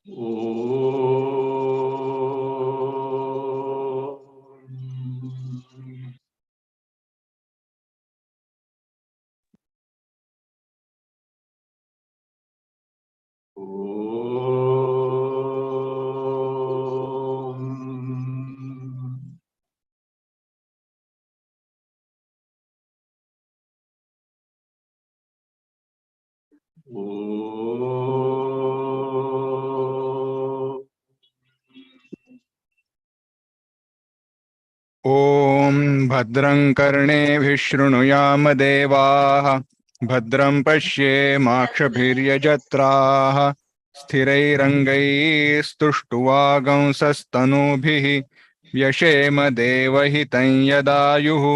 ॐ भद्रं कर्णेभिः शृणुयाम देवाः भद्रं पश्येमाक्षभिर्यजत्राः स्थिरैरङ्गैस्तुष्टुवागंसस्तनूभिः व्यशेम देवहितं यदायुः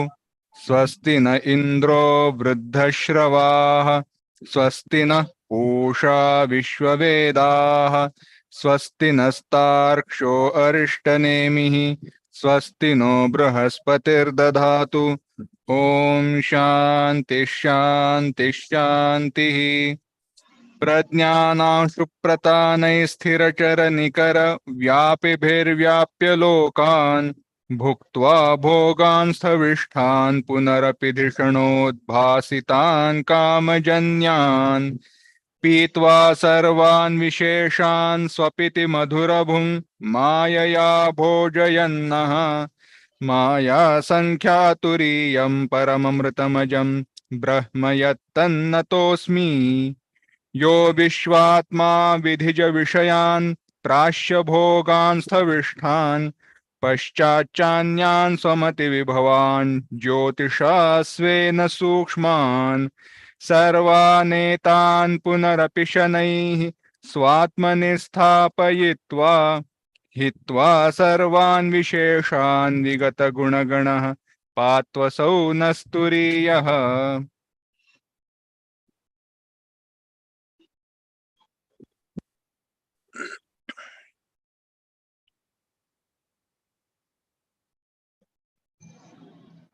स्वस्ति न इन्द्रो वृद्धश्रवाः स्वस्ति नः पूषा विश्ववेदाः स्वस्ति नस्तार्क्ष्यो अरिष्टनेमिः स्वस्ति नो बृहस्पतिर्दधातु ॐ शान्ति शान्ति शान्तिः प्रज्ञानां सुप्रतानैस्थिरचरनिकर व्यापिभिर्व्याप्य लोकान् भुक्त्वा भोगान् स्थविष्ठान् पुनरपि धिषणोद्भासितान् कामजन्यान् पीत्वा सर्वान् विशेषान् स्वपिति मधुरभुं मायया भोजयन्नः माया संख्यातुरीयं परममृतमजं ब्रह्म यत्तन्नतोऽस्मि यो विश्वात्मा विधिज विषयान् प्राश्य भोगान् स्थविष्ठान् पश्चाच्चान्यान् स्वमति विभवान् ज्योतिषा स्वेन सूक्ष्मान् सर्वानेतान् पुनरपि शनैः स्वात्मनि स्थापयित्वा हित्वा सर्वान् विशेषान् विगतगुणगणः पात्वसौ नस्तुरीयः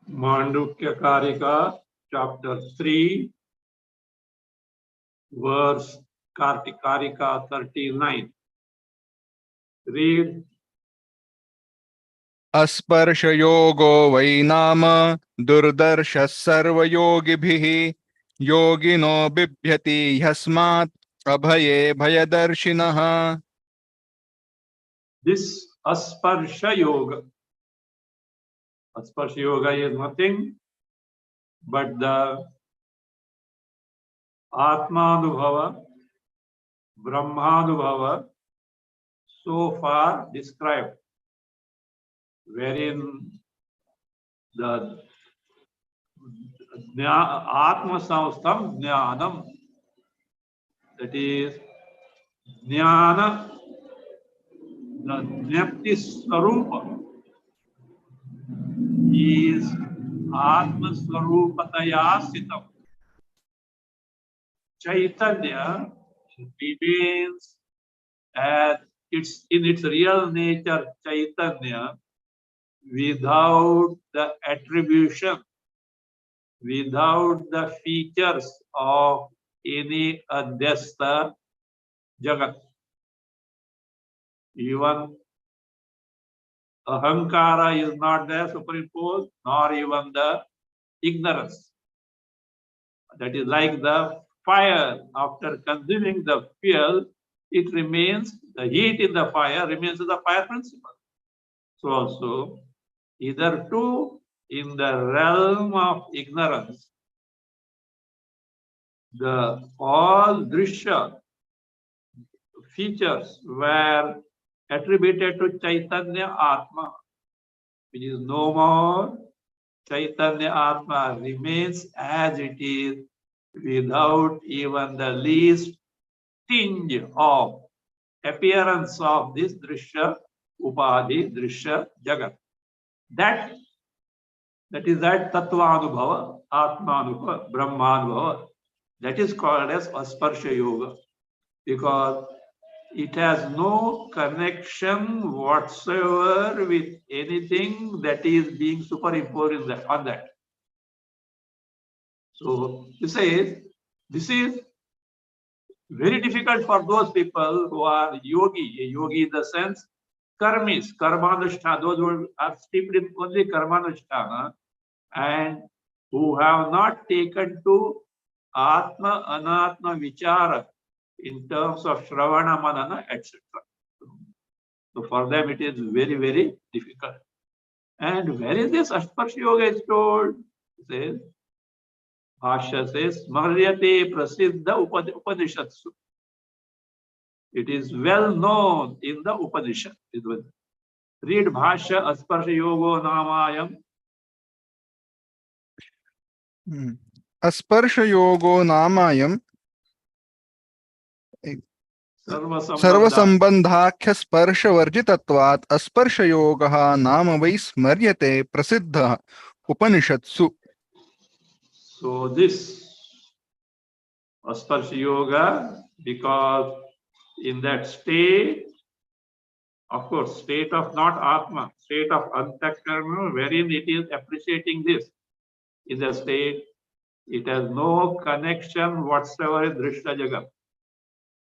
Mandukya Karika, chapter 3, verse Karika 39. Read. अस्पर्शयोगो वै नाम दुर्दर्शः सर्वयोगिभिः योगिनो बिभ्यति ह्यस्मात् अभये भयदर्शिनः. This Asparsha Yoga. Asparsha Yoga is nothing but the Atmanubhava, Brahmanubhava so far described, wherein the Atma Samstam Jnanam, that is Jnana, the Jnapti Swarupa is Atma Swarupataya Sitam. Chaitanya remains as in its real nature, Chaitanya, without the attribution, without the features of any Adhyasta Jagat. Even Ahankara is not there superimposed, nor even the ignorance. That is like the fire, after consuming the fuel, it remains, the heat in the fire remains the fire principle. So also, either two in the realm of ignorance, all drishya features were attributed to Chaitanya Atma, which is no more. Chaitanya Atma remains as it is, without even the least tinge of appearance of this drishya, upadhi, drishya, jagat. That is that tattva anubhava, atma anubhava, brahma anubhava. That is called as asparsha yoga, because it has no connection whatsoever with anything that is being superimposed on that. So he says, this is Very difficult for those people who are yogi. A yogi in the sense karmis, karmanushtha, those who are steeped in only karmanushtana and who have not taken to atma anatma vichara in terms of shravana manana etc. So for them it is very, very difficult. And where is this Ashparsha Yoga is told? It says, Bhashya says, Smaryate Prasiddha Upanishatsu. It is well known in the Upanishad. Read Bhashya Asparsha Yogo Namayam. अस्पर्श Yogi नामायम Sarvasambandha. सर्वसंबंधाख्य स्पर्श वर्जितत्वात् अस्पर्श योगः नाम वै स्मर्यते प्रसिद्धः उपनिषत्सु. So this Asparsha Yoga, because in that state, of course, state of not Atma, state of Antakarma, wherein it is appreciating this, is a state, it has no connection whatsoever with Drishta Jagat.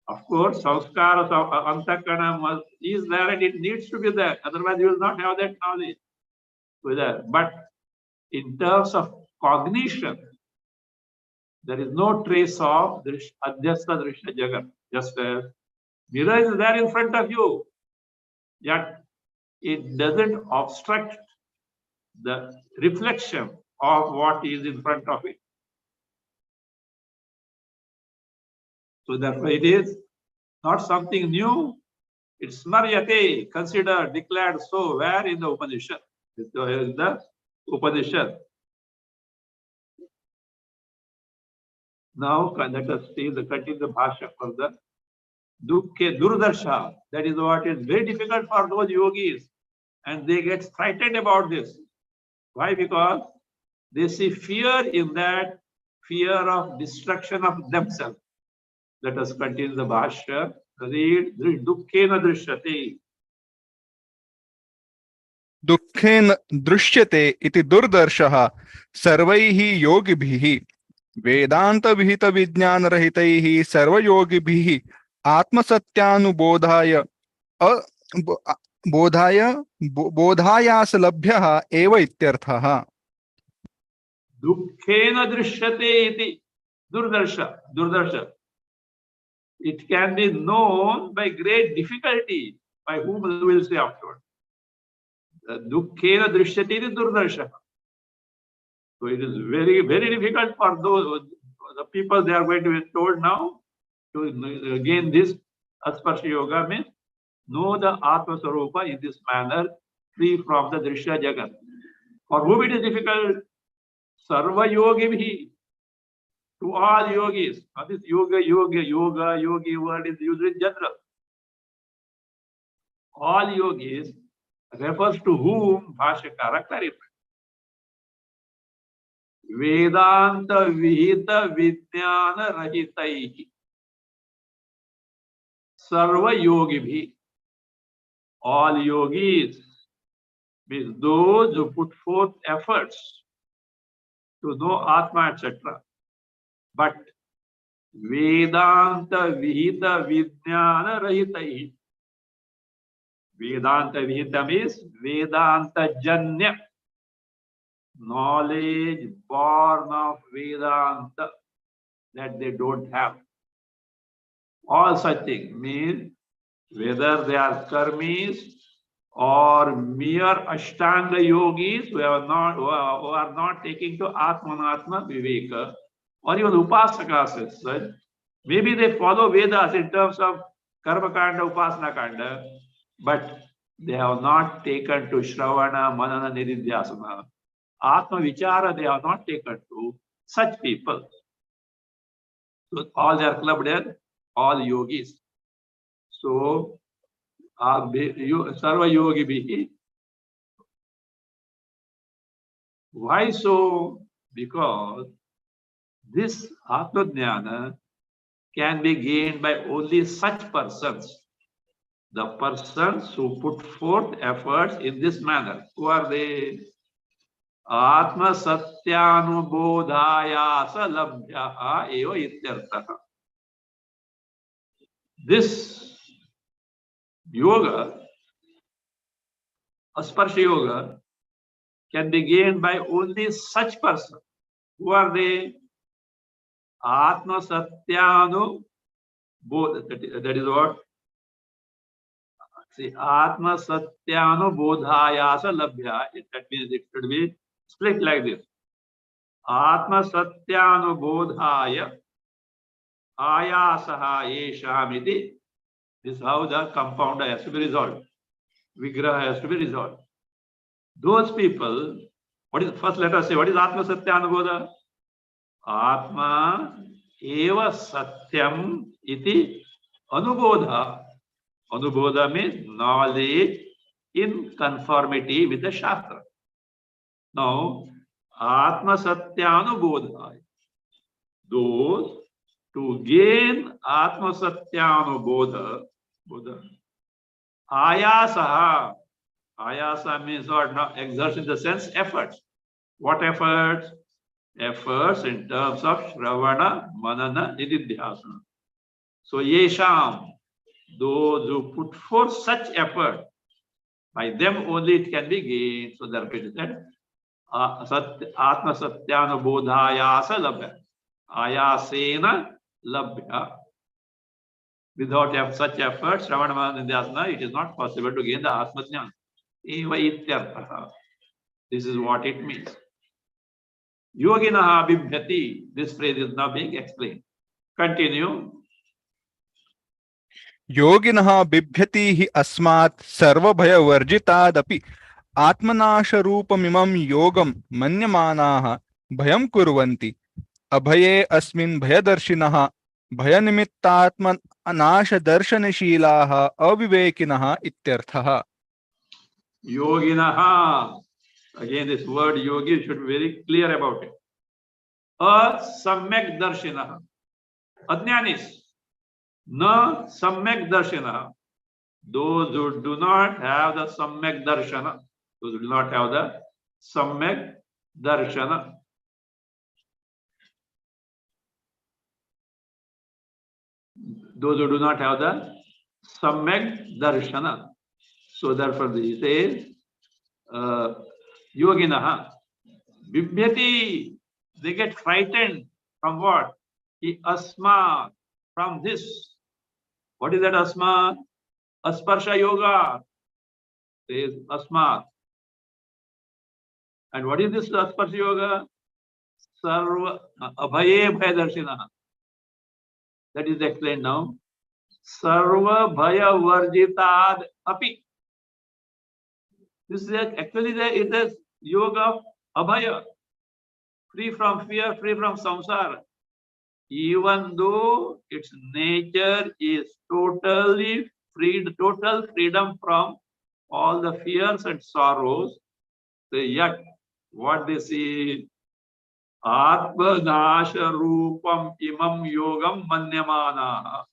Of course, Sanskara of Antakarna is there and it needs to be there, otherwise you will not have that knowledge. But in terms of cognition, there is no trace of Adhyastha Drishta Jagat. Just as mirror is there in front of you, yet it doesn't obstruct the reflection of what is in front of it. So therefore it is not something new. It's smaryate, considered, declared so. Where in the Upanishad? In the Upanishad. Now let us see the continue the Bhashya further. Dukkhe durdarsha. That is what is very difficult for those yogis. And they get frightened about this. Why? Because they see fear in that, fear of destruction of themselves. Let us continue the Bhashya. Read Dukkhena Drishyate. दुःखेन दृश्यते इति दुर्दर्शः सर्वैः योगिभिः वेदांत विहित विज्ञान रहितैः सर्वयोगिभिः आत्मसत्यानुबोधाय बोधायासलभ्यः एव इत्यर्थः. Dukkhena Drishyate iti durdarsha. It can be known by great difficulty, by whom we will say afterwards. Dukkhena Drishyate iti durdarsha. So it is very, very difficult for those the people they are going to be told now to gain this Asparsha Yoga means know the Atma Sarupa in this manner, free from the Drishya Jagat. For whom it is difficult? Sarva Yogi, to all yogis. Now this yogi word is used in general. All yogis refers to whom Bhashyakara clarified. Vedanta Vihita Vijnana Rahitaihi. Sarva Yogibhi. All yogis means those who put forth efforts to know Atma, etc. But Vedanta Vihita Vijnana Rahitaihi. Vedanta Vihita means Vedanta Janya. Knowledge born of Vedanta that they don't have. All such things means whether they are karmis or mere Ashtanga yogis who are not taking to Atmanatma Viveka, or even Upasakas as such. Maybe they follow Vedas in terms of Karma Kanda, Upasana Kanda, but they have not taken to Shravana, Manana, Nididhyasana. Atma Vichara they have not taken to such people. So all they are clubbed there, all yogis. So Sarva Yogi Bihi. Why so? Because this Atma Jnana can be gained by only such persons. The persons who put forth efforts in this manner. Who are they? Atma Satyanu Bodhaya Salabhyaha Eva Ityartha. This yoga, Asparsha yoga, can be gained by only such person. Who are they? Atma Satyanu Bodha. That is what? See, Atma Satyanu Bodhayasa Labhya. That means it should be split like this. Atma Satyanu Bodhaya Ayasaha Yeshamiti. This is how the compounder has to be resolved. Vigraha has to be resolved. Those people, first let us say, what is Atma Satyanubodha? Atma eva satyam iti anubodha. Anubodha means knowledge in conformity with the Shastra. Now, Atma Satyanubodha. Those to gain Atma Satyanubodha, Ayasaha. Ayasa means what? Now, exertion in the sense efforts. What efforts? Efforts in terms of Shravana, Manana, Nididhyasana. So, Yesham, those who put forth such effort, by them only it can be gained. So, therefore it is said, Atma Satyanubodhayasa labhya. Ayasena labhya. Without such efforts, Shravana, Manana, Nididhyasana, it is not possible to gain the Atma Jnana. Eva ityartha. This is what it means. Yoginaha bibhyati. This phrase is now being explained. Continue. योगिनः बिभ्यति हि अस्मात् सर्वभयवर्जितादपि आत्मनाशरूपमिमं योगं मन्यमानाः भयं कुर्वन्ति अभये अस्मिन् भयदर्शिनः भयनिमित्तात्मनाशदर्शनशीलाः अविवेकिनः इत्यर्थः. Yoginaha. Again, this word yogi should be very clear about it. Samyak darshinaha. Ajnanis. Na samyak darshinaha. Those who do not have the samyak darshana. Those who do not have the samyak darshana. Those who do not have the samyak darshana. So therefore he says, yoginaha, bibhyati, they get frightened from what? The asma, from this. What is that asma? Asparsha yoga. Says asma. And what is this asparsha yoga? Sarva abhaye bhayadarshina. That is explained now. Sarva bhaya varjitad api. This is actually it is yoga of abhaya, free from fear, free from samsara. Even though its nature is totally free, total freedom from all the fears and sorrows, yet what they see, Atma Nasha Rupam Imam Yogam Manyamana.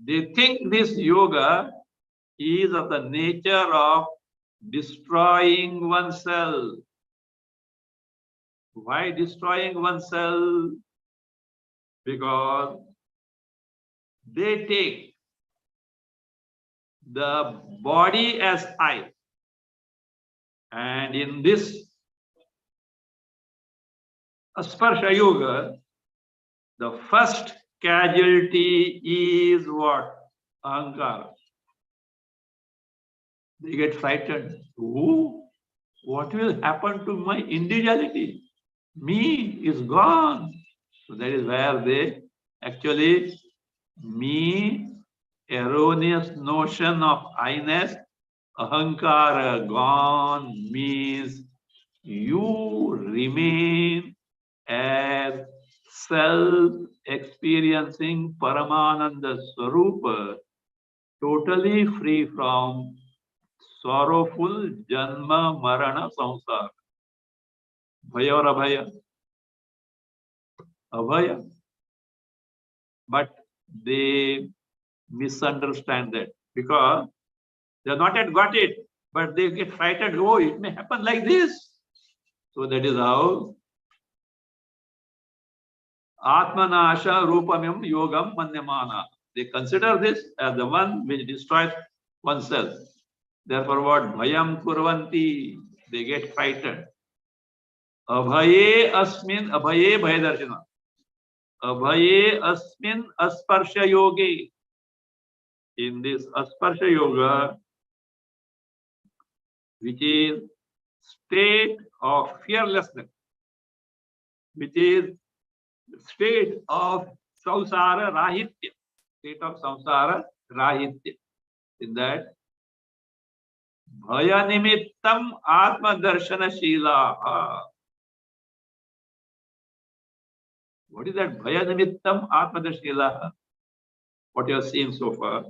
They think this yoga is of the nature of destroying oneself. Why destroying oneself? Because they take the body as I. And in this Asparsha Yoga, the first casualty is what? Ahankara. They get frightened. Oh, what will happen to my individuality? Me is gone. So that is where they actually, me, erroneous notion of I-ness, ahankara gone means you remain as self-experiencing Paramananda Swarupa, totally free from sorrowful Janma Marana Samsara. Bhaya or abhaya? Abhaya. But they misunderstand that because they have not yet got it, but they get frightened. Oh, it may happen like this. So that is how Atmanasha rupamyam yogam manyamana. They consider this as the one which destroys oneself. Therefore, what bhayam kurvanti, they get frightened. Abhaye asmin abhaye bhayadarshana. Abhaye asmin asparsha yoge. In this asparsha yoga, which is state of fearlessness, which is state of samsara rahitya, state of samsara rahitya. In that, bhaya nimittam atma darshana shila. What is that bhaya nimittam atma darshana shila? What you have seen so far?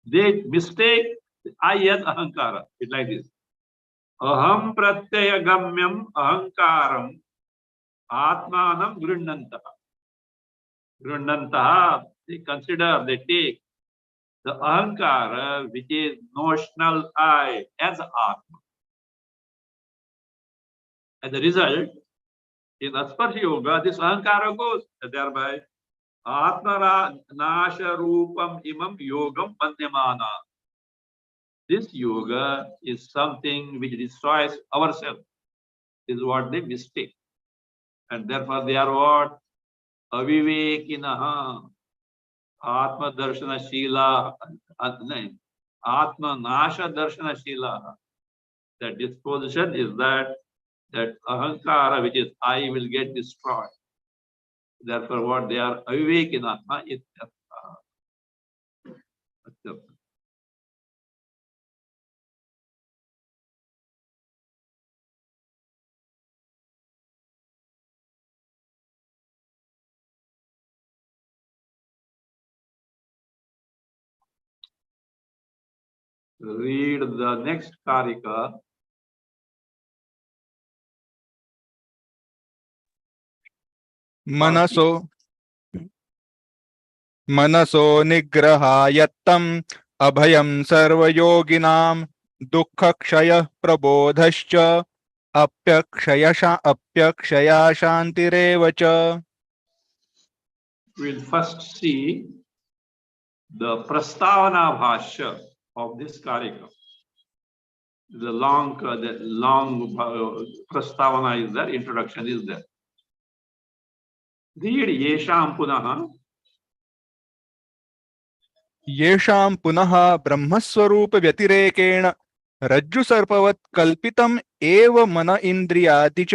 They mistake I as ahankara. It's like this. Aham pratyaya gamyam ahankaram atmanam grunantaha. Grunantaha, they consider, they take the ahankara, which is notional I, as atma. As a result, in asparsha yoga, this ahankara goes, thereby atmara nasha rupam imam yogam manyamana. This yoga is something which destroys ourselves. This is what they mistake. And therefore they are what? Avivekinaha. Atma darshana shila. Atma nasha darshana shila. That disposition is that ahankara, which is I, will get destroyed. Therefore what they are? Avivekinaha. Read the next karika. मनसो निग्रहायत्तम् अभयं सर्वयोगिनां दुःखक्षयः प्रबोधश्च अप्यक्षया शान्तिरेव च. We'll first see the prastavana bhashya of this karika. The long prastavana is there, introduction is there. Read yesham punaha. येषां पुनः ब्रह्मस्वरूप व्यतिरेकेण रज्जुसर्पवत् कल्पितम् एव मन इन्द्रियादि च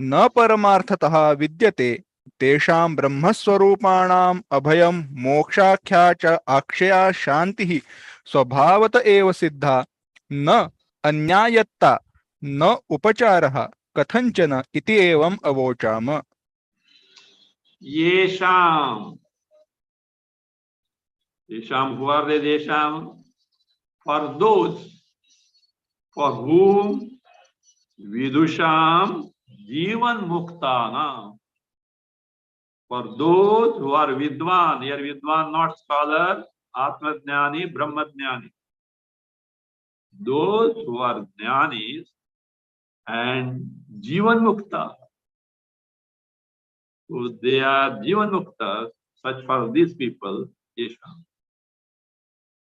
न परमार्थतः विद्यते तेषां ब्रह्मस्वरूपाणाम् अभयं मोक्षाख्या च अक्षया शान्तिः स्वभावत एव सिद्धा न अन्यायत्ता न उपचारः कथंचन इति एवम् अवोचाम. Yesham. Yesham, who are they? Yesham, for those for whom vidusham jivan muktana. For those who are vidwan, here vidwan not scholar, atmajnani, brahmajnani. Those who are jnanis and jivan mukta. So they are jivan mukta, such for these people, Yesham.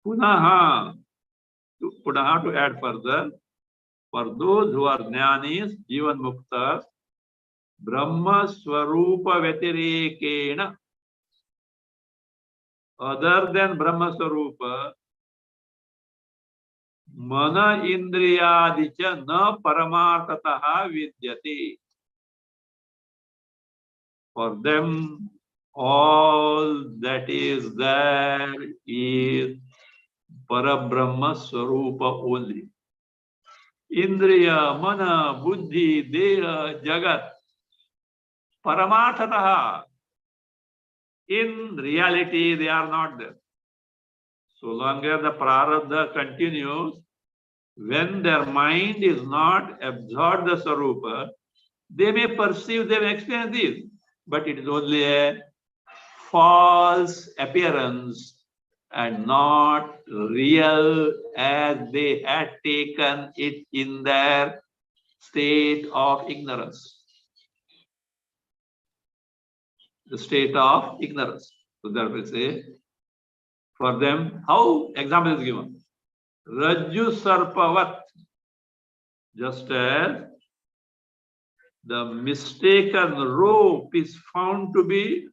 Punaha, to add further, for those who are jnanis, jivan muktas, brahma swarupa vyatirekena, other than brahma swarupa, mana indriyadicha na paramartataha vidyate. For them, all that is there is Parabrahma Swarupa only. Indriya, Mana, Buddhi, Deha, Jagat, Paramarthataha. In reality, they are not there. So long as the prarabdha continues, when their mind is not absorbed the Swarupa, they may perceive, they may experience this, but it is only a false appearance and not real as they had taken it in their state of ignorance. the state of ignorance. So therefore say, for them, how example is given? Rajju sarpavat, just as the mistaken rope is found to be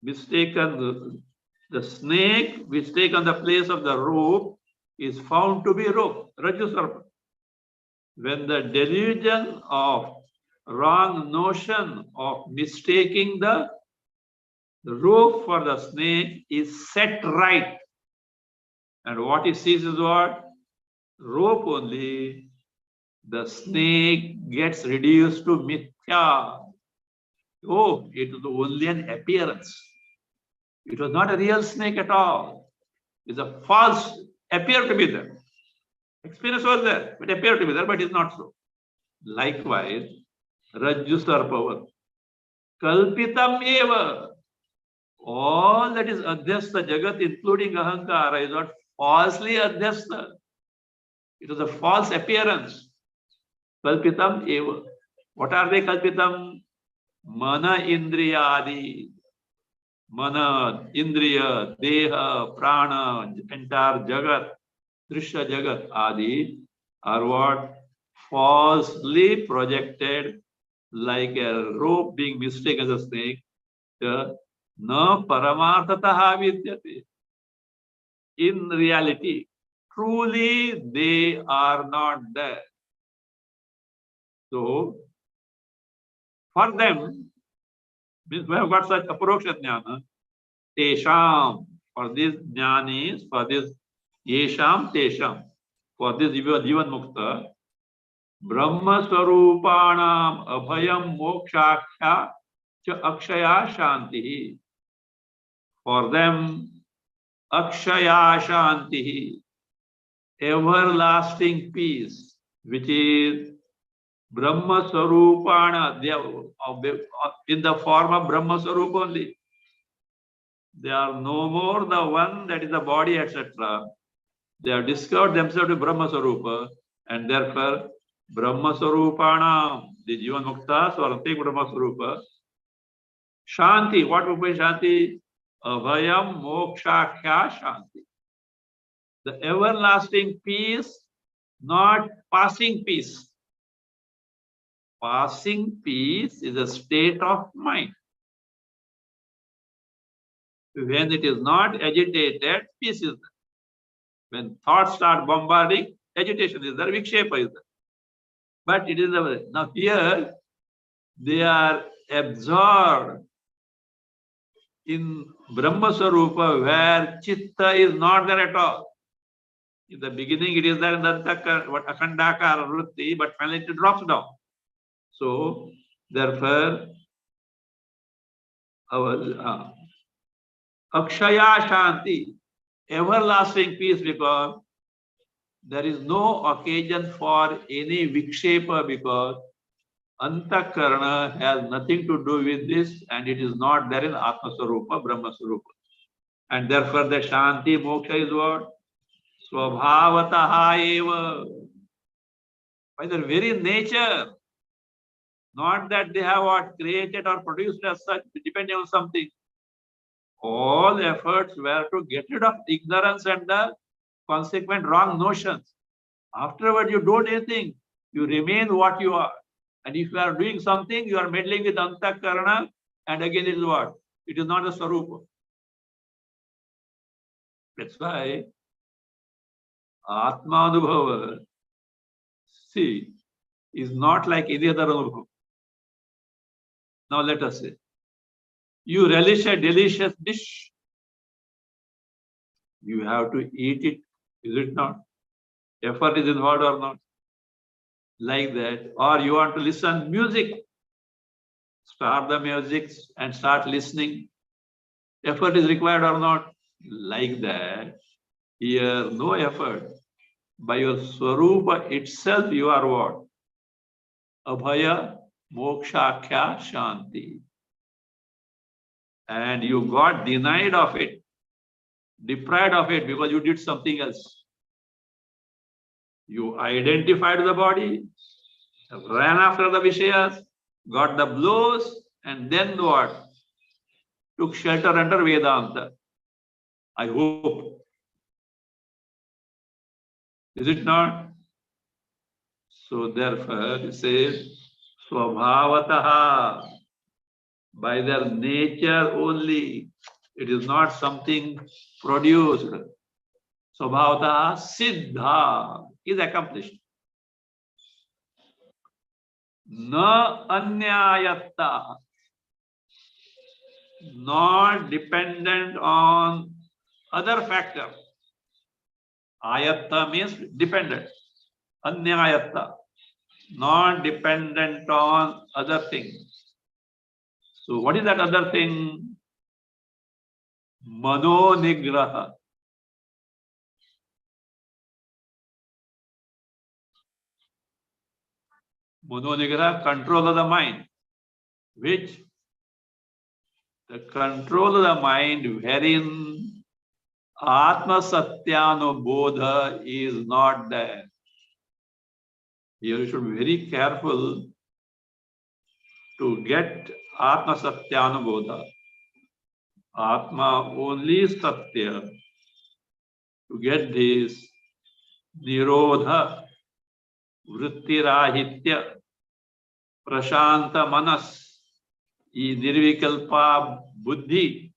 mistaken, the snake which taken the place of the rope is found to be rope, Rajju sarpa. When the delusion of wrong notion of mistaking the rope for the snake is set right, and what he sees is what? Rope only, the snake gets reduced to mithya. Oh, it was only an appearance. It was not a real snake at all. It's a false, appeared to be there. Experience was there, it appeared to be there, but it's not so. Likewise, Rajju Sarpavat, Kalpitam eva. All that is Adhyastha Jagat, including Ahankara, is not falsely Adhyastha. It was a false appearance. Kalpitam eva. What are they Kalpitam? Mana Indriyadi. Mana, Indriya, Deha, Prana, entire Jagat, Drishya Jagat, Adi are what? Falsely projected like a rope being mistaken as a snake. Na paramarthataha vidyate. In reality, truly they are not there. So, for them, means we have got such aparoksha jnana, tesham, for this jnanis, for this yesham, tesham, for this jivan mukta, brahma swarupanam abhayam mokshaksha cha akshaya shanti. For them, akshaya shanti, everlasting peace, which is Brahma Swarupana, they are in the form of Brahma Swarup only. They are no more the one that is the body, etc. They have discovered themselves to Brahma Swarupa, and therefore Brahma Swarupana, the Jivan Mukta, Swarati Brahma Swarupa. Shanti, what would be Shanti? Abhayam Mokshakya Shanti. The everlasting peace, not passing peace. Passing peace is a state of mind. When it is not agitated, peace is there. When thoughts start bombarding, agitation is there, vikshepa is there. But it is the now here they are absorbed in Brahma Swarupa where chitta is not there at all. In the beginning it is there in the akhandakara vritti, but finally it drops down. So therefore our Akshaya Shanti, everlasting peace, because there is no occasion for any vikshepa, because Antakarana has nothing to do with this, and it is not there in Atma Swarupa, Brahma Swarupa. And therefore the Shanti Moksha is what? Swabhavataha eva. By their very nature. Not that they have what created or produced as such, depending on something. All efforts were to get rid of ignorance and the consequent wrong notions. Afterward, you don't do anything. You remain what you are. And if you are doing something, you are meddling with Antakarana, and again it is what? It is not a Swarupa. That's why Atma Anubhava, see, is not like any other Anubhava. Now let us say, you relish a delicious dish. You have to eat it, is it not? Effort is involved or not? Like that. Or you want to listen music. Start the music and start listening. Effort is required or not? Like that. Here, no effort. By your Swarupa itself, you are what? Abhaya Mokshakya Shanti. And you got denied of it, deprived of it because you did something else. You identified the body, ran after the Vishayas, got the blows, and then what? took shelter under Vedanta. I hope. Is it not? So therefore, it says, Swabhavataha, by their nature only. It is not something produced. Swabhavataha siddha is accomplished. Na anyayatta, not dependent on other factor. Ayatta means dependent. Anyayatta, not dependent on other things. So what is that other thing? Mano nigraha. Mano nigraha, control of the mind. Which? The control of the mind wherein Atma Satyanubodha is not there. Here you should be very careful to get Atma Satyanubodha. Atma only is Satya. To get this Nirodha, Vrittirahitya, Prashanta Manas, Nirvikalpa Buddhi,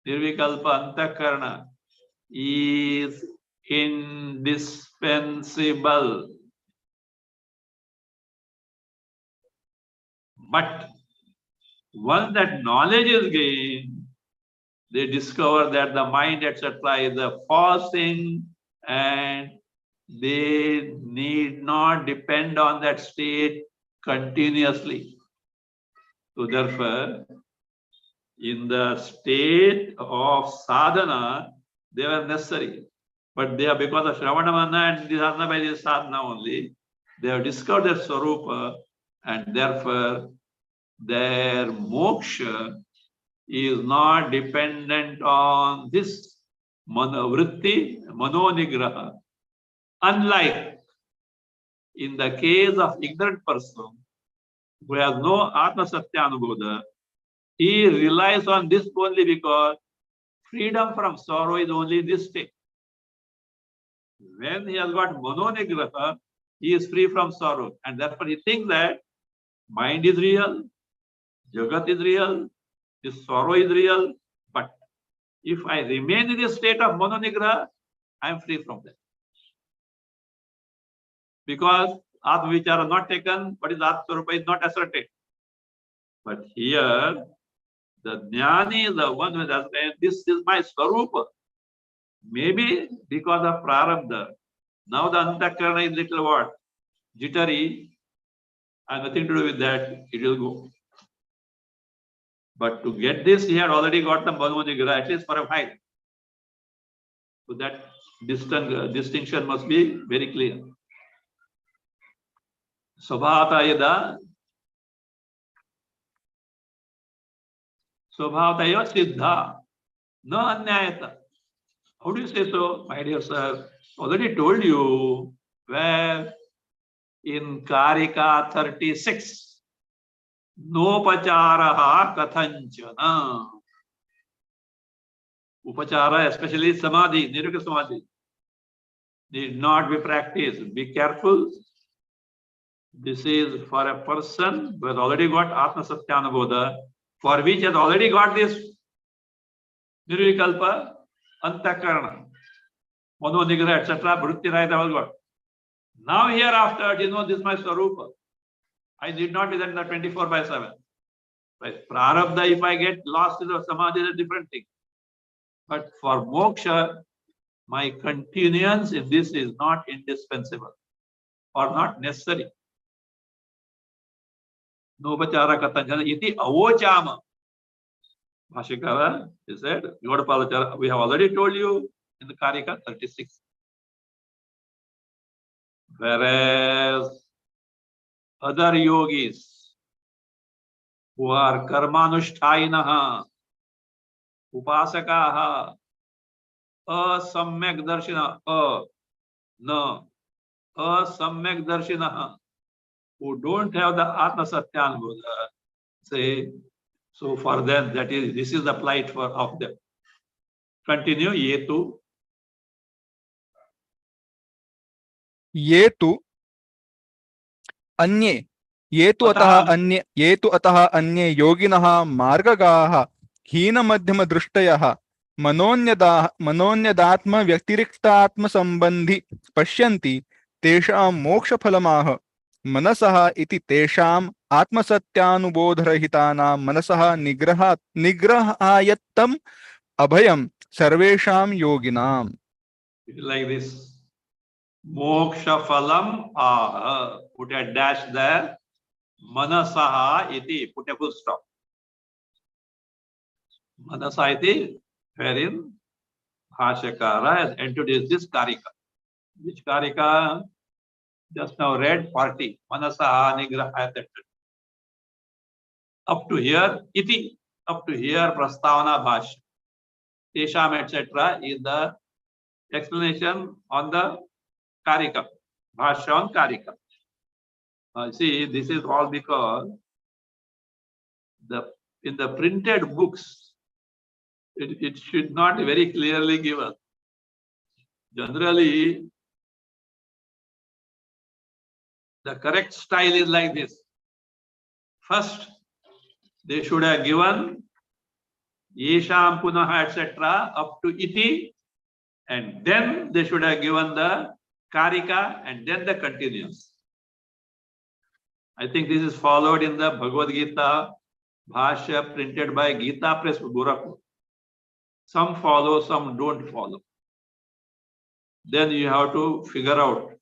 Nirvikalpa Antakarna is indispensable. But once that knowledge is gained, they discover that the mind, etc., is a false thing, and they need not depend on that state continuously. So therefore, in the state of sadhana, they were necessary. But they are, because of Shravanamana and Dhyana by this sadhana only, they have discovered their Swarupa, and therefore their moksha is not dependent on this vritti, manonigraha. Unlike in the case of ignorant person who has no Atma Satyanubodha, he relies on this only because freedom from sorrow is only this state. When he has got manonigraha, he is free from sorrow, and therefore he thinks that mind is real, Jagat is real, this sorrow is real, but if I remain in this state of manonigraha, I am free from that. Because Atma Vichara not taken, but his Atma Swarupa is not asserted. But here, the Jnani is the one who has said, this is my Swarupa. Maybe because of Prarabdha. Now the Antakarana is little what? Jittery. And nothing to do with that, it will go. But to get this, he had already got the Manonigraha, at least for a while. So that distinction must be very clear. Swabhavata yada Swabhavata siddha na anyayata. How do you say so, my dear sir? Already told you where in Karika 36. Nopacharaha kathanchana. Upachara, especially samadhi, nirvika samadhi, need not be practiced. Be careful. This is for a person who has already got Atma Satyanubodha, for which has already got this nirvikalpa, antakarana, manonigraha, etc., vritti right, all got. Now hereafter, you know, this is my Swarupa. I need not be there in the 24/7. Right? Prarabdha, if I get lost in the samadhi, is a different thing. But for moksha, my continuance in this is not indispensable or not necessary. Nopachara katanjana iti avochama. Bhashya, he said, we have already told you in the Karika 36. Whereas other yogis who are karmanushthainaha, upasakaha, asamyak darshina, asamyak darshinaha, who don't have the Atma Satyanubodha, say, So for them, this is the plight of them. Continue. ये तु अन्ये ये तु अतः अन्ये योगिनः मार्गगाः हीनमध्यमदृष्टयः मनोन्यदात्मव्यतिरिक्तात्मसम्बन्धि पश्यन्ति तेषां मोक्षफलमाह मनसः इति तेषाम् आत्मसत्यानुबोधरहितानां मनसः निग्रहायत्तम् अभयं सर्वेषां योगिनाम्. Like this. Moksha phalam aha. Put a dash there. Manasaha iti. Put a full stop. Manasa iti, wherein Bhashyakara has introduced this Karika. Which Karika? Just now read 40. Manasaha nigraha, etc. Up to here, iti. Up to here, Prastavana Bhashya. Tesham, etc. is the explanation on the Karika. Bhashya on Karika. See, this is all because in the printed books, it should not very clearly give us. Generally, the correct style is like this. First, they should have given Yesham Punaha, etc. up to iti, and then they should have given the Karika and then the continuous. I think this is followed in the Bhagavad Gita Bhashya printed by Gita Press Gorakhpur. Some follow, some don't follow. Then you have to figure out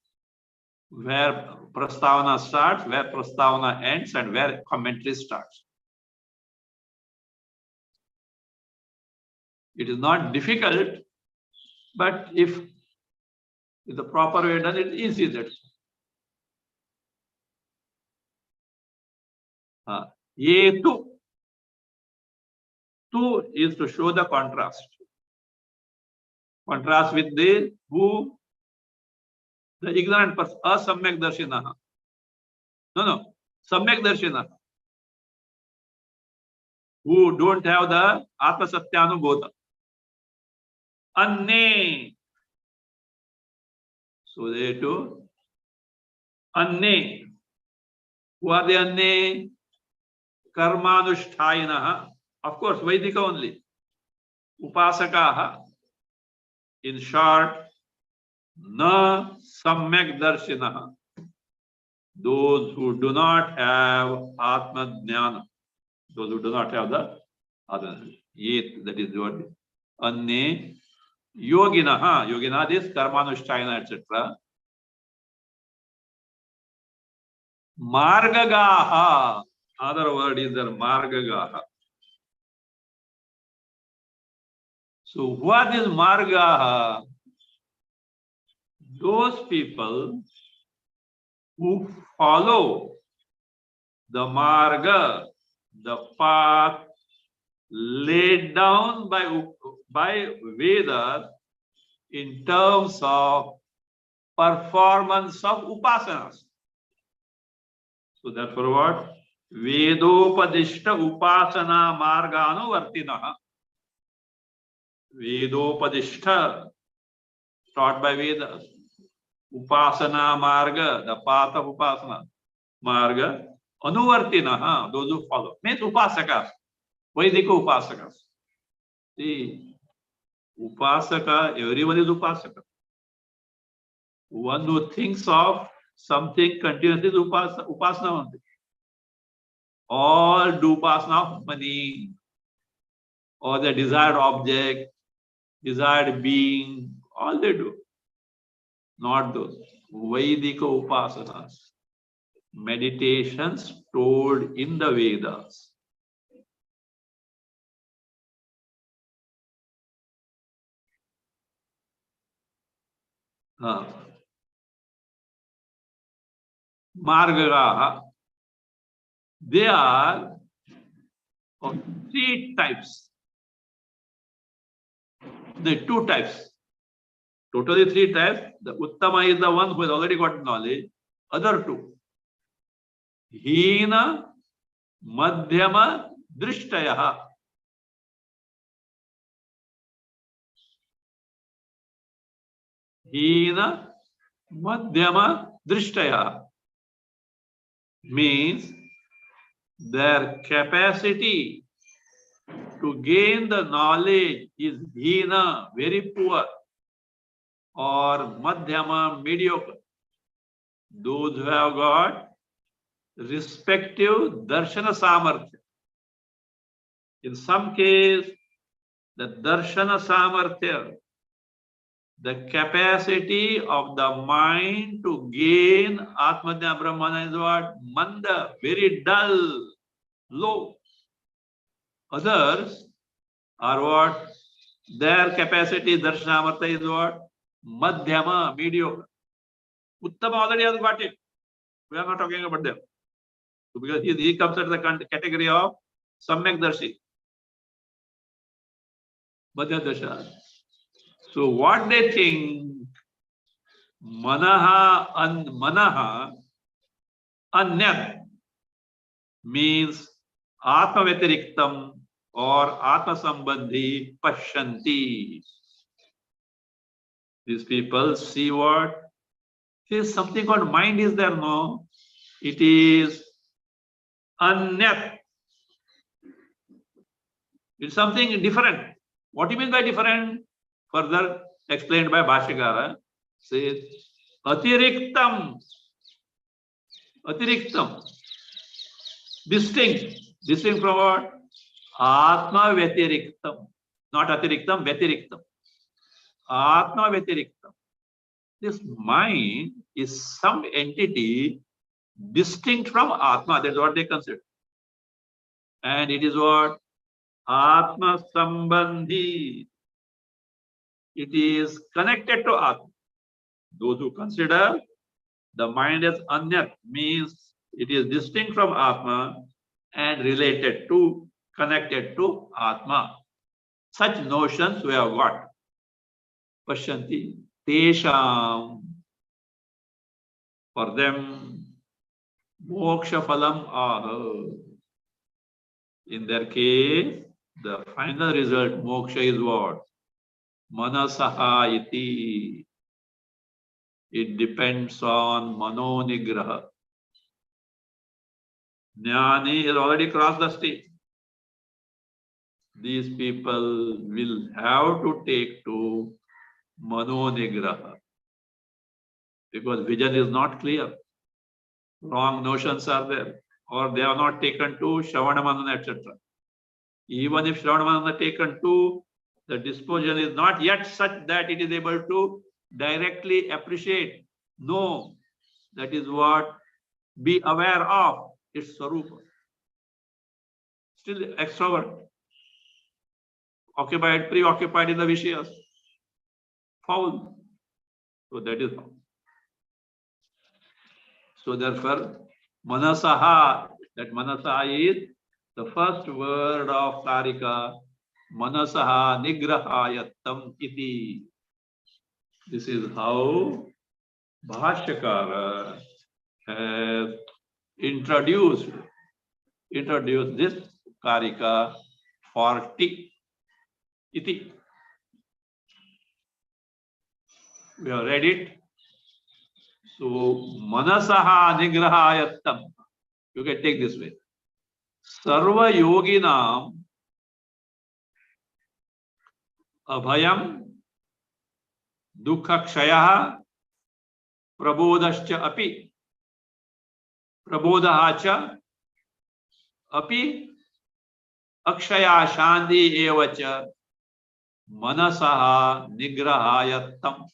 where Prastavana starts, where Prastavana ends, and where commentary starts. It is not difficult, but if the proper way done, it is easy. That's Ye tu. Tu is to show the contrast. Contrast with the who? The ignorant person. Asamyak darshinaha. No. Samyak darshinaha. Who don't have the Atma Satyanubodha. Anne. So they too. Anne. Who are the Anne? Karmanushthainaha. Of course, Vaidika only. Upasakaha. In short, na samyak darshinaha. Those who do not have Atma Jnana. Those who do not have the Atma. Yet, that is the word. Anne. Yoginaha. Yogina is Karmanushthaina, etc. Margagaha. Other word is the Margagaha. So what is Margaha? Those people who follow the Marga, the path laid down by Vedas in terms of performance of upasanas. So therefore what? Vedopadishta upasana marganuvartinaha. Vedopadishta, taught by Vedas. Upasana marga, the path of upasana. Marga, anuvartinaha, those who follow. Means upasakas, Vaidika upasakas. See, upasaka, everyone is upasaka. One who thinks of something continuously is upasana only. All do upasana of money, or the desired object, desired being, all they do. Not those. Vaidika upasanas. Meditations told in the Vedas. Margagaha. They are of three types. The two types. Totally three types. The Uttama is the one who has already got knowledge. Other two. Hina, Madhyama, Drishtayah. Hina Madhyama Drishtayah means their capacity to gain the knowledge is hina, very poor, or madhyama, mediocre. Those who have got respective darshana samarthya. In some case, the darshana samarthya, the capacity of the mind to gain Atmadhyana Brahmana is what? Manda, very dull, low. Others are what? Their capacity, darshanamurta, is what? Madhyama, mediocre. Uttama already has got it. We are not talking about them. So because he comes under the category of Samyak Darshi. Madhya Dasha. So what they think, Manaha Anyat means Atma Vetiriktam or Atma Sambandhi Pashyanti. These people see what? There is something called mind is there, no? It is Anyat. It's something different. What do you mean by different? Further explained by Bhashya says Atiriktam. Atiriktam. Distinct. Distinct from what? Atma Vetiriktam. Not Atiriktam, Vetiriktam. Atma Vetiriktam. This mind is some entity distinct from Atma. That's what they consider. And it is what? Atma Sambandhi. It is connected to Atma. Those who consider the mind as Anyat means it is distinct from Atma and related to, connected to Atma. Such notions we have got. Pashyanti. Tesham. For them, moksha phalam aha. In their case, the final result, moksha, is what? Manasaha iti. It depends on mano nigraha. Jnani has already crossed the stage. These people will have to take to mano nigraha because vision is not clear. Wrong notions are there, or they are not taken to Shravana Manana, etc. Even if Shravana Manana taken to, the disposition is not yet such that it is able to directly appreciate. No, that is what be aware of its Swarupa. Still extrovert, occupied, preoccupied in the Vishayas. Foul. So that is how. So therefore, Manasaha, that Manasaha is the first word of Karika. Manasaha nigrahayattam iti. This is how Bhashyakara has introduced this Karika 40 iti. We have read it. So Manasaha nigrahayattam. You can take this way. Sarva yoginam abhayam dukkha prabodascha api prabodahacha api akshaya shanti evacha manasaha nigrahayattam.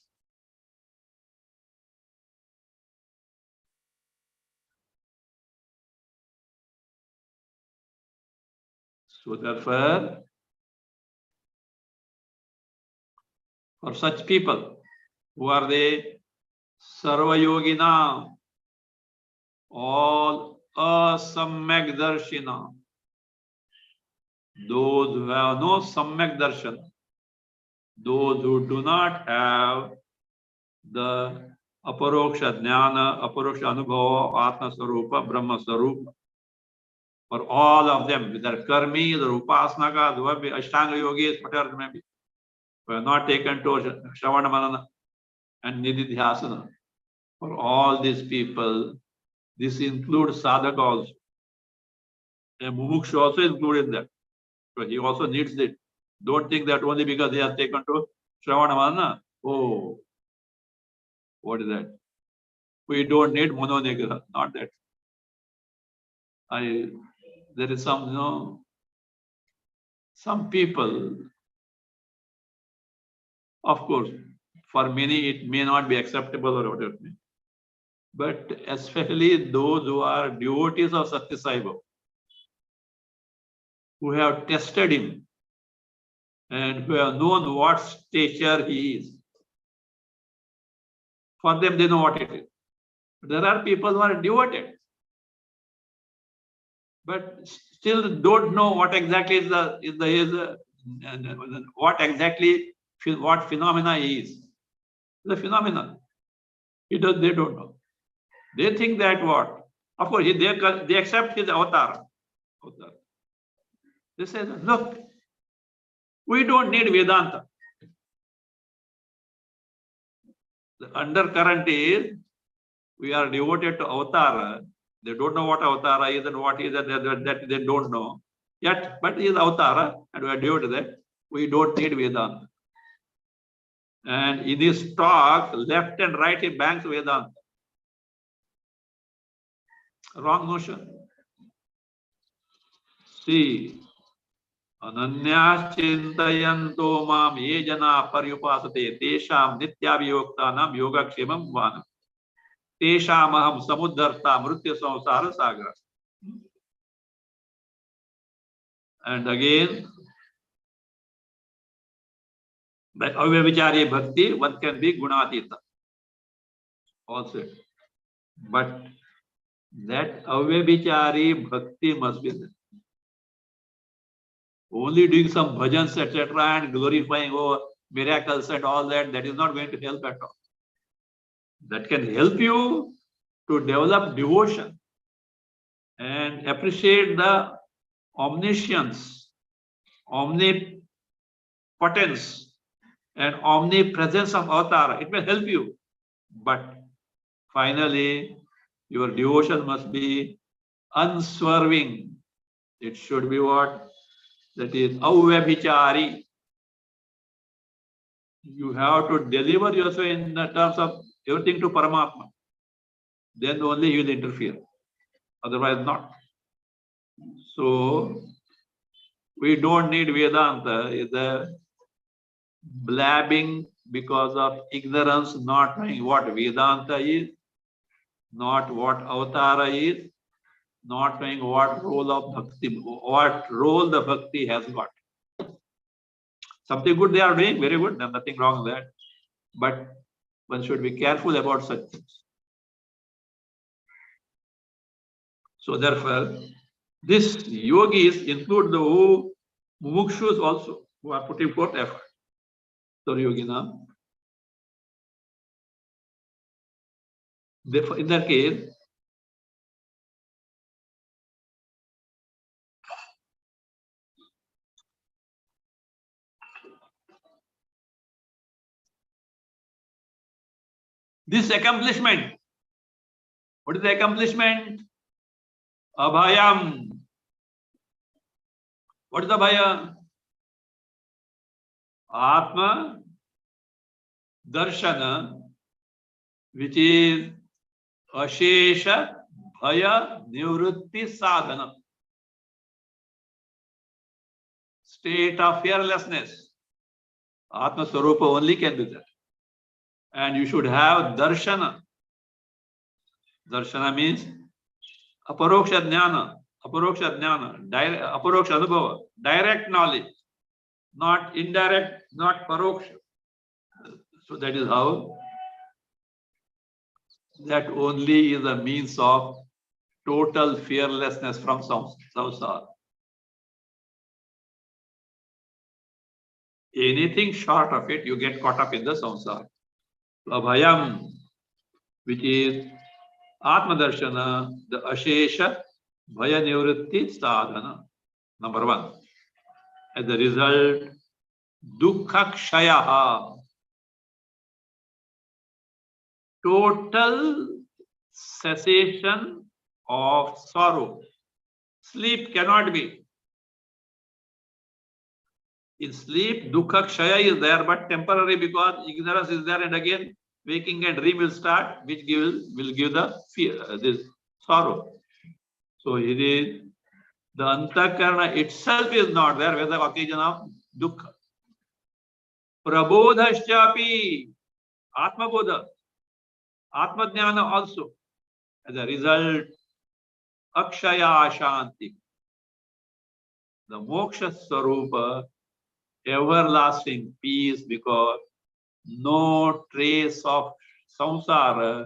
So therefore, for such people, who are they? Sarva yogina, all asamyak darshina. Those who have no samyak darshan, those who do not have the aparoksha jnana, aparoksha anubhava, atma sarupa, brahma sarupa. For all of them, whether karmis or upasanakas, whoever ashtanga yogis, whatever it may be, who have not taken to Shravana Manana and Nididhyasana. For all these people, this includes sadhaka also. And mumukshu also included in that. So he also needs it. Don't think that only because he has taken to Shravana Manana, oh, what is that? We don't need mononigra, not that. There is some, some people, of course, for many it may not be acceptable or whatever. But especially those who are devotees of Satya Sai Baba, who have tested him and who have known what stature he is. For them, they know what it is. There are people who are devoted, but still don't know what exactly is what exactly what phenomena is. The phenomena. They don't know. They think that what? Of course, they accept his avatar. They say, look, we don't need Vedanta. The undercurrent is we are devoted to avatar. They don't know what avatar is and what is that they don't know yet, but he is avatar and we are devoted to that. We don't need Vedanta. And in his talk, left and right, he banks Vedanta. Wrong notion. See, Ananya Chintayanto Mam Ye Jana Paryupasate Tesham Nityabhiyoktanam Yogakshemam Vanam Teshamaham Samudharta Mrutya Samsara Sagar. And again, by Avyavichari Bhakti, one can be Gunatita also. But that Avyavichari Bhakti must be there. Only doing some bhajans, etc., and glorifying miracles and all that, that is not going to help at all. That can help you to develop devotion and appreciate the omniscience, omnipotence, and omnipresence of Avatara. It may help you, but finally, your devotion must be unswerving. It should be what? That is avabhichari. You have to deliver yourself in terms of everything to Paramatma. Then only he will interfere. Otherwise not. So we don't need Vedanta. It's a blabbing because of ignorance, not knowing what Vedanta is, not what Avatara is, not knowing what role of Bhakti, what role the Bhakti has got. Something good they are doing, very good, there's nothing wrong with that. But one should be careful about such things. So therefore, these yogis include the mumukshus also, who are putting forth effort. So yogina, in that case, this accomplishment, what is the accomplishment? Abhayam. What is Abhaya? Atma Darshana, which is Ashesha Bhaya Nivrutti Sadhana. State of fearlessness. Atma Swarupa only can do that. And you should have Darshana. Darshana means Aparoksha Jnana, Aparoksha Anubhava, direct knowledge, not indirect, not Paroksha. So that is how that only is a means of total fearlessness from samsara. Anything short of it, you get caught up in the samsara. Abhayam, which is Atma Darshana, the Ashesha Bhaya nivritti sadhana. Number one. As a result, dukkha kshayaha. Total cessation of sorrow. Sleep cannot be. In sleep, dukkha kshaya is there, but temporary because ignorance is there, and again waking and dream will start, which will give the fear, this sorrow. So it is the antakarana itself is not there, where the occasion of dukkha. Prabodhaschapi, atma bodha, atma jnana also. As a result, akshaya shanti, the moksha swarupa, everlasting peace, because no trace of samsara,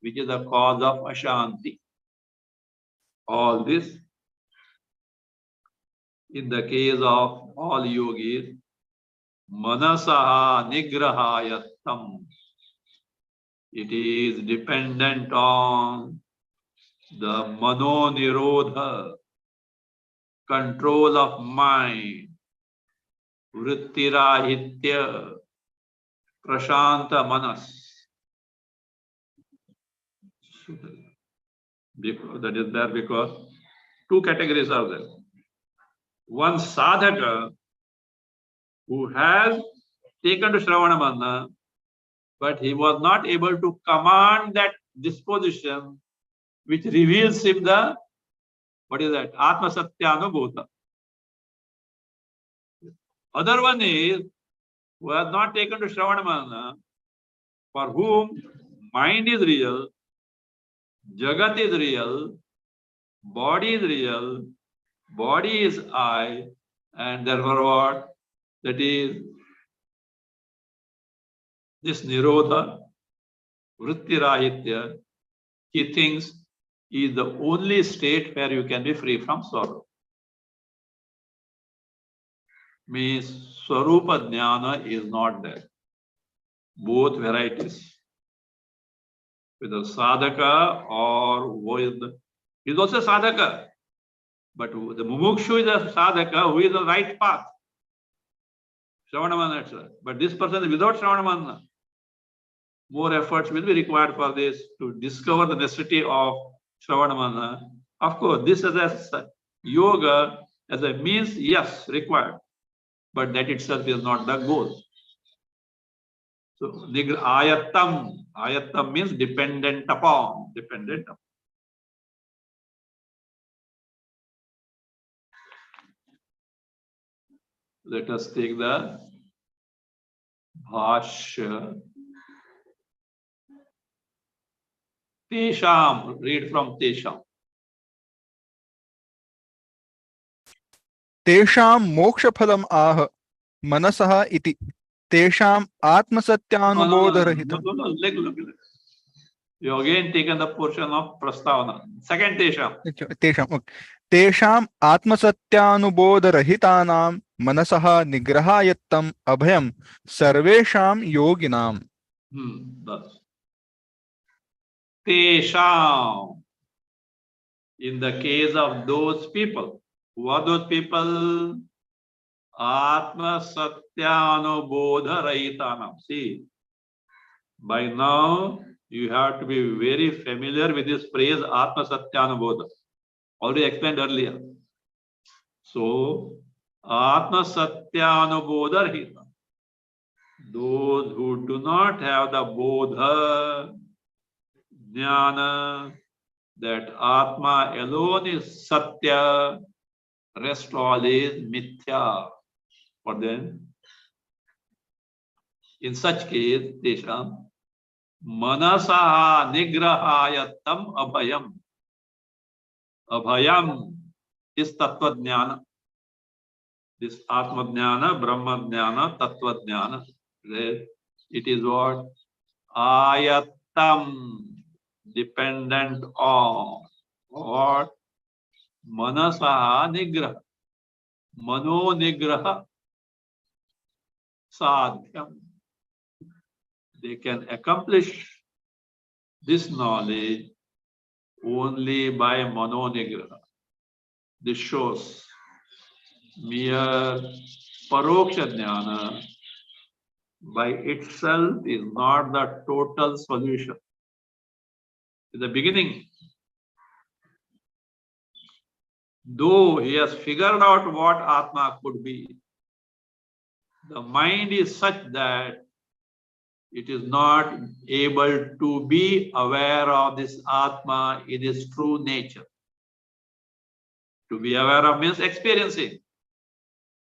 which is the cause of ashanti. All this, in the case of all yogis, manasaha nigrahayattam. It is dependent on the mano nirodha, control of mind, vrittirahitya, prashanta manas. Because that is there because two categories are there. One sadhaka who has taken to Shravana Manna, but he was not able to command that disposition which reveals him the, what is that? Atma Satyanubhuta. Other one is who has not taken to Shravana Manna, for whom mind is real, Jagat is real, body is real, body is I, and therefore what? That is this Nirodha, Vrittirahitya, he thinks is the only state where you can be free from sorrow. Means Swarupa Jnana is not there. Both varieties. Whether sadhaka or who is also sadhaka. But the mumukshu is a sadhaka who is the right path. Shravanamana, etc. But this person is without Shravanamana. More efforts will be required for this to discover the necessity of Shravanamana. Of course, this as a yoga, as a means, yes, required. But that itself is not the goal. So, ayattam. Ayattam means dependent upon. Dependent upon. Let us take the Bhashya. Tesham, read from Tesham. तेषां मोक्षफलम् आह मनसः इति तेषाम् आत्मसत्यानुबोधरहितम्. Look. You again taken the portion of Prastavana. Second Tesham. तेषाम् आत्मसत्यानुबोधरहितानां मनसः निग्रहायत्तम् अभयं सर्वेषां योगिनाम्. Thus. Tesham. In the case of those people. Who are those people? Atma Satyanubodha Rahitanam. See, by now you have to be very familiar with this phrase Atma Satyanubodha. Already explained earlier. So, Atma Satyanubodha Rahita. Those who do not have the Bodha, Jnana, that Atma alone is Satya, rest all is Mithya. For them, in such case, Tesham, Manasaha Nigrahayattam Abhayam. Abhayam is Tattva Jnana. This Atma Jnana, Brahma Jnana, Tattva Jnana. It is what? Ayattam, dependent on what? Manasaha Nigraha. Mano Nigraha Sadhyam. They can accomplish this knowledge only by Mano Nigraha. This shows mere paroksha jnana by itself is not the total solution. In the beginning, though he has figured out what Atma could be, the mind is such that it is not able to be aware of this Atma in its true nature. To be aware of means experiencing.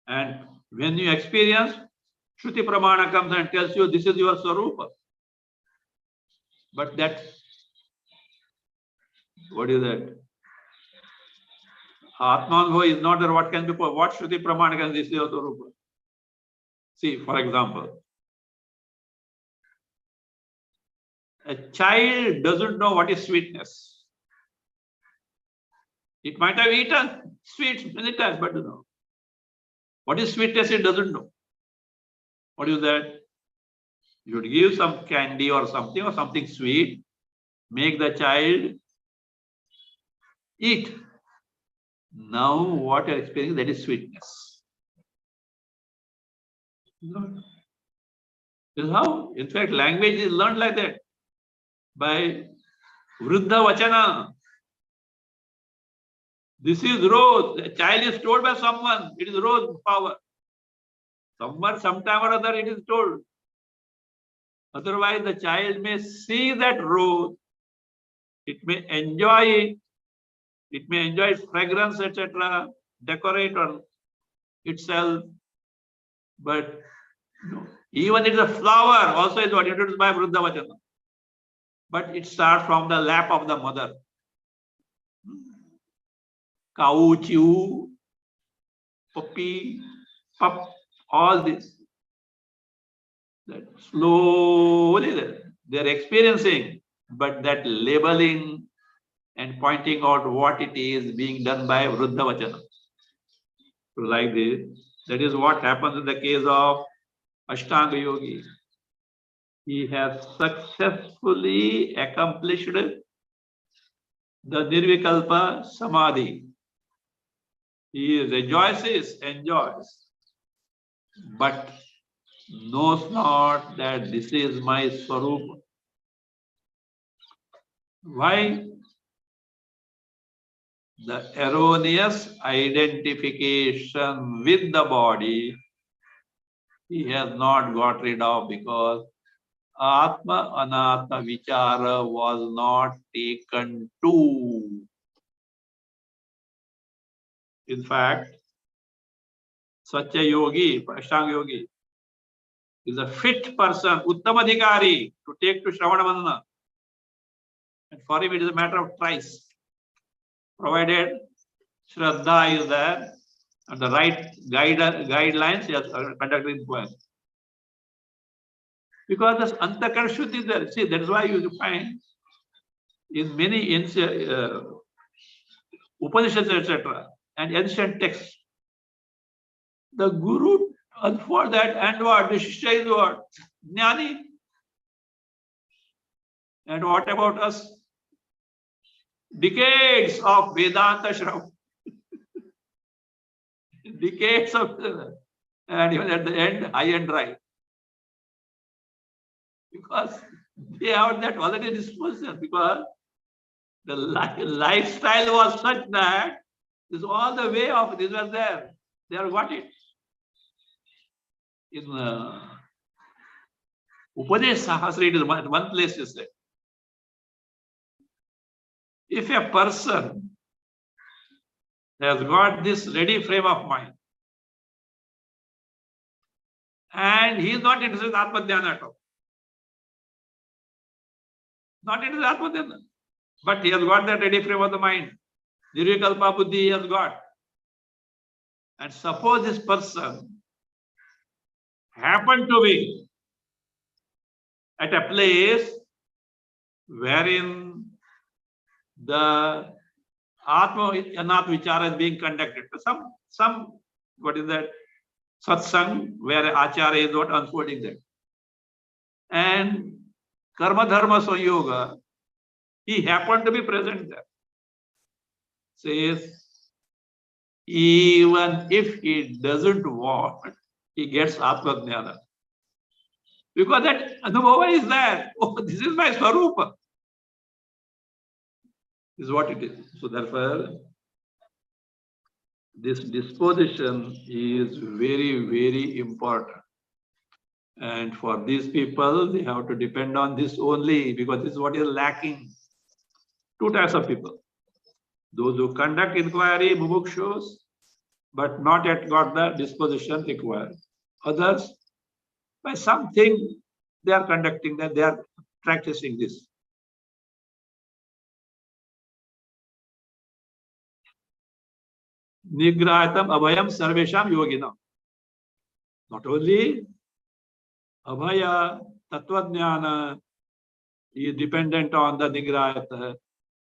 And when you experience, Shruti Pramana comes and tells you this is your Swarupa. But that, what is that? Atmanubhava is not there. What can be, what Shruti Pramana can this is your Swarupa? See, for example, a child doesn't know what is sweetness. It might have eaten sweets many times, but you know. What is sweetness, it doesn't know. What is that? You should give some candy or something sweet, make the child eat. Now what you are experiencing, that is sweetness. This is how, in fact, language is learned like that. By Vruddha Vachana. This is rose. The child is told by someone, it is rose power. Sometime or other it is told. Otherwise, the child may see that rose, it may enjoy its fragrance, etc., decorate on itself. But no, even it is a flower, also is what introduced by Vruddha Vachana. But it starts from the lap of the mother. Cow, chew, puppy, pup, all this. That slowly they are experiencing, but that labeling and pointing out what it is being done by Vruddha Vachana. So like this, that is what happens in the case of Ashtanga Yogi. He has successfully accomplished the Nirvikalpa Samadhi. He rejoices, enjoys, but knows not that this is my Swarupa. Why? The erroneous identification with the body he has not got rid of, because Atma Anatma Vichara was not taken to. In fact, such a yogi, Ashtanga yogi, is a fit person, Uttamadhikari, to take to Shravana Manana. And for him it is a matter of price. Provided Shraddha is there and the right guidelines he has conducted in poem. Because this Antakara Shuddhi is there. See, that's why you find in many Upanishads, etc., and ancient texts, the Guru, and for that, and what? The Shishya is what? Jnani. And what about us? Decades of Vedanta Shrav. Decades of, and even at the end, high and dry. Because they have that already disposition, because the lifestyle was such that this all the way of this was there. They have got it. In Upadesh Sahasra, it is one place is said. If a person has got this ready frame of mind and he is not interested in Atma Dhyana at all, not interested in Atma Dhyana, but he has got that ready frame of the mind, Nirvikalpa Buddhi he has got. And suppose this person happened to be at a place wherein the Atma Anatma Vichara is being conducted. Some what is that? Satsang, where Acharya is not unfolding that. And Karma Dharma Sanyoga, he happened to be present there. Says, even if he doesn't want, he gets Atma Jnana. Because that Anubhava is there. Oh, this is my Swarupa. This is what it is. So therefore, this disposition is very, very important. And for these people, they have to depend on this only, because this is what is lacking. Two types of people. Those who conduct inquiry, mumukshus, but not yet got the disposition required. Others, by something, they are conducting that, they are practicing this. Nigrahatam abhayam sarvesham yoginam. Not only abhaya, tattvajnana is dependent on the nigrahata,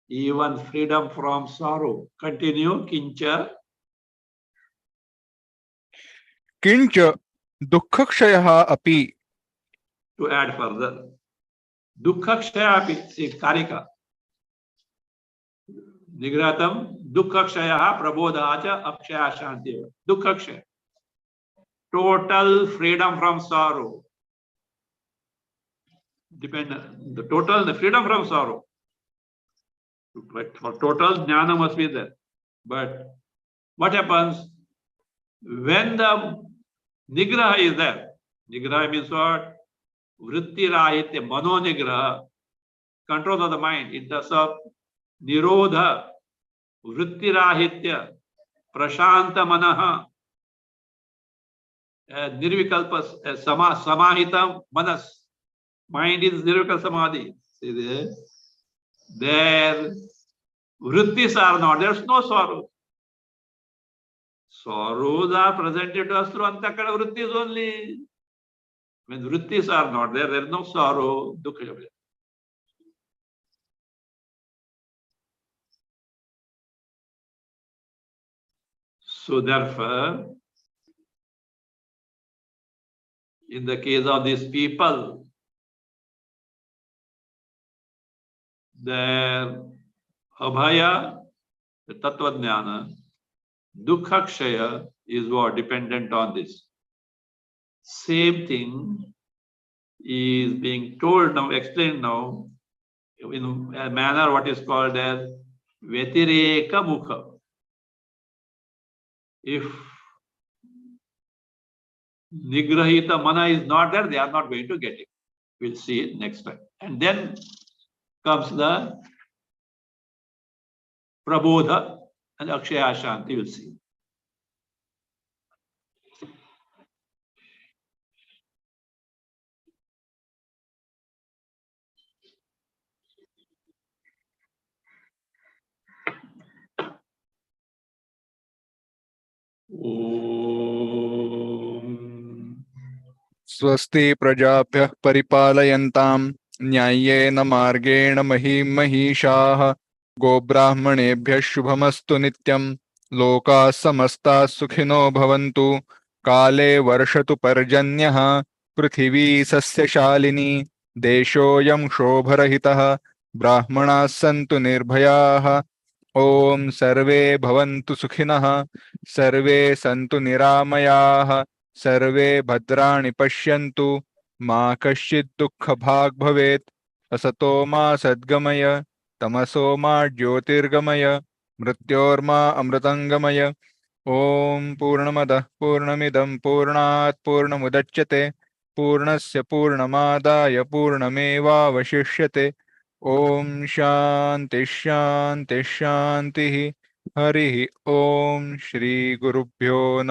even freedom from sorrow. Continue, kincha. किंच दुःखक्षयः अपि. To add further, dukkha api, see, karika. Nigrahatam dukkha prabodhacha akshaya shanti. Dukkha, total freedom from sorrow. The total, the freedom from sorrow. But for total jnana must be there. But what happens when the nigraha is there? Nigraha means what? Vritti rahitya, mano nigraha, control of the mind in terms of nirodha, vritti rahitya, prashanta manaha, nirvikalpa, samahita manas. Mind is nirvikal samadhi. See there? There, vrittis are not, there's no sorrow. Sorrows are presented to us through antakara vrittis only. When vrittis are not there, there is no sorrow, dukkha. So therefore, in the case of these people, their abhaya, the tattvajnana, dukkha kshaya is what? Dependent on this. Same thing is being told now, explained now, in a manner what is called as Vyatireka Mukha. If Nigrahita Mana is not there, they are not going to get it. We'll see it next time. And then comes the Prabodha and Akshaya Shanti. We'll see. स्वस्ति प्रजाभ्यः परिपालयन्तां न्याय्येन मार्गेण महीं महिषाः गोब्राह्मणेभ्यः शुभमस्तु नित्यं लोकाः समस्ताः सुखिनो भवन्तु काले वर्षतु पर्जन्यः पृथिवी सस्यशालिनी देशोऽयं शोभरहितः ब्राह्मणाः सन्तु निर्भयाः ॐ सर्वे भवन्तु सुखिनः सर्वे सन्तु निरामयाः सर्वे भद्राणि पश्यन्तु मा कश्चित् दुःखभाग् भवेत् असतो मा सद्गमय तमसो मा ज्योतिर्गमय मृत्योर्मा अमृतङ्गमय ॐ पूर्णमदः पूर्णमिदं पूर्णात् पूर्णमुदच्यते पूर्णस्य पूर्णमादाय पूर्णमेवावशिष्यते ॐ शान्ति शान्ति शान्तिः हरिः ॐ श्री गुरुभ्यो नमः।